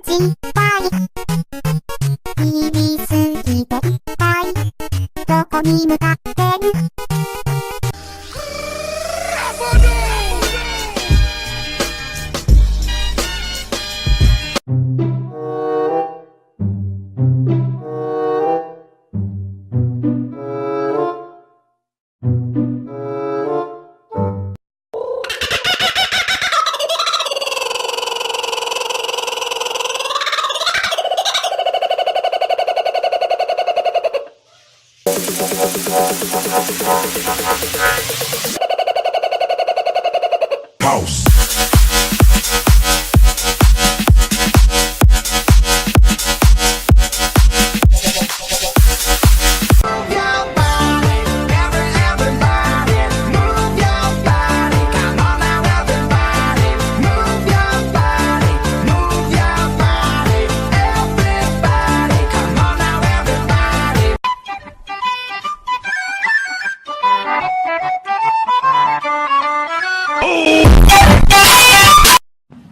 心配日々過ぎてたいどこに向かってる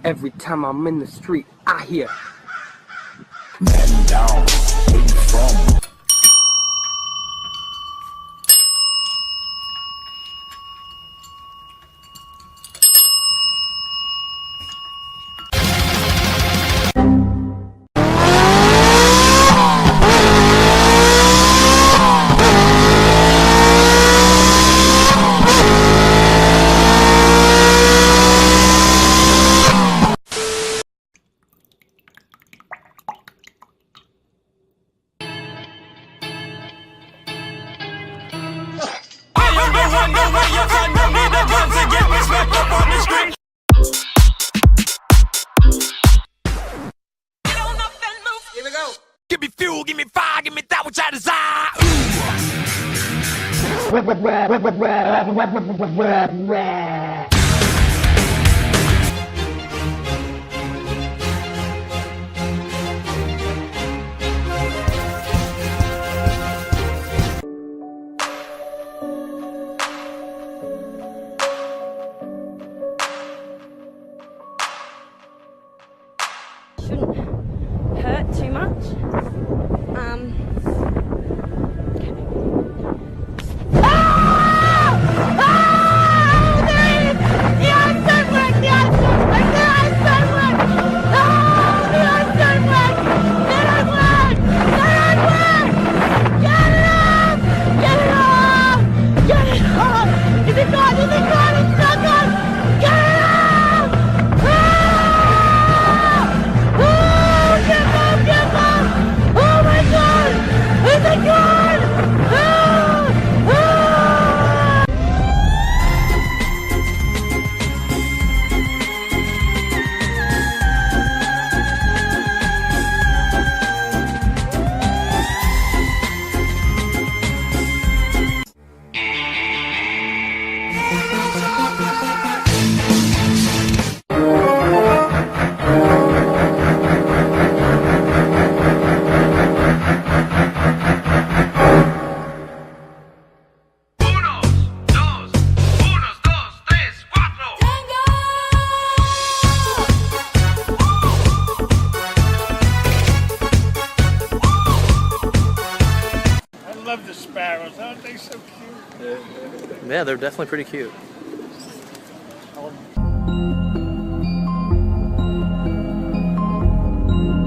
Every time I'm in the street, I hear Man down, where you from? Give me fuel, give me fire, give me that which I desire. Shouldn't hurt too much. I love the sparrows, aren't they so cute? Yeah, they're definitely pretty cute.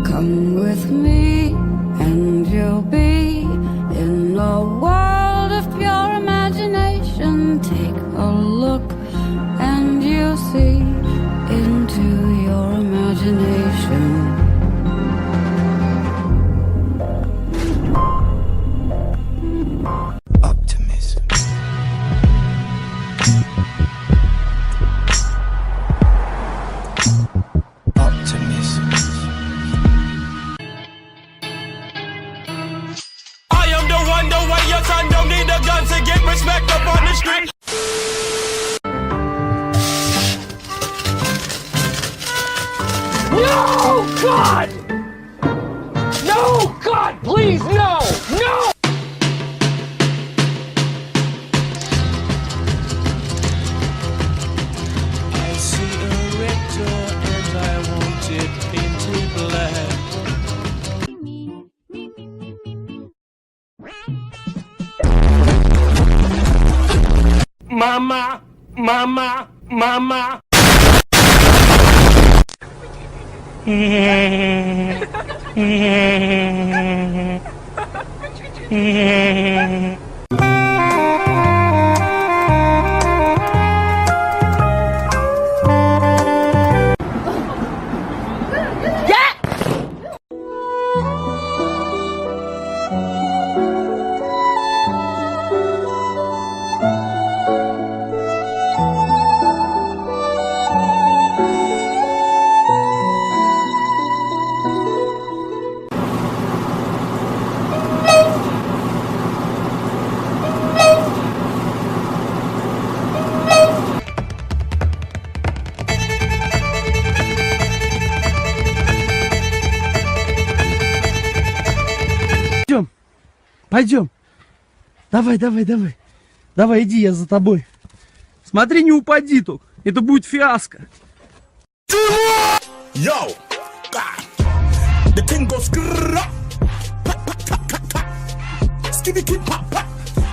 Come with me and you'll be in a world of pure imagination. Take a look and you'll see into your imagination. Optimism. Optimism. I am the one, the way your son don't need a gun to get respect up on the street. No, God! No, God, please, no! No! I see a red door and I want it painted black. Mama, mama, mama. Пойдем. Давай, давай, давай. Давай, иди, я за тобой. Смотри, не упади тут. Это будет фиаско. Yo, God. The thing goes skitty kid pop pop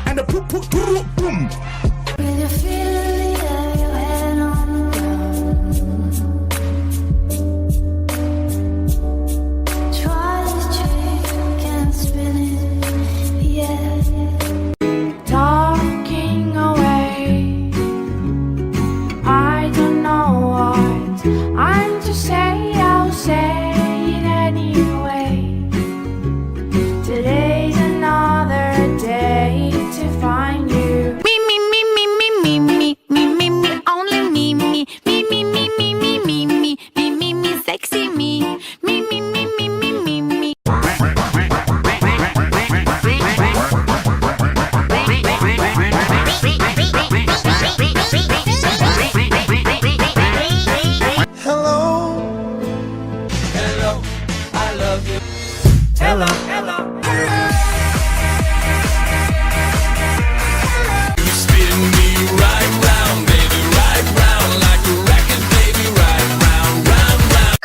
and the poop poop poop boom. With your feet of your head on the ground. Try this trick and spin it, yeah. Talking away, I don't know what I'm to say, I'll say it anyway. Today's another day to find you. Me, me, me, me, me, me, me, me, me, me, only me, me, me, me, me, me, me, me, me, me, me, me, sexy me, me, me, me, me, me, me, me. Spin me right round, baby, right round like a record, baby, right round, round, round.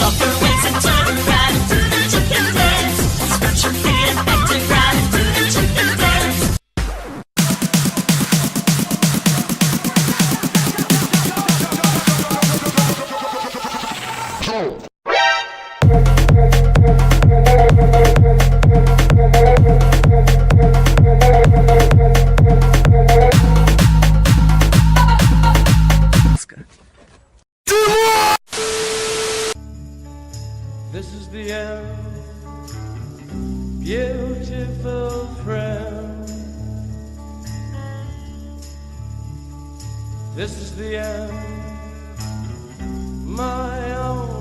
Up your waist and turn around and do the chicken dance. Scratch your feet and back to ground and do the chicken dance. This is the end, beautiful friend. This is the end, my own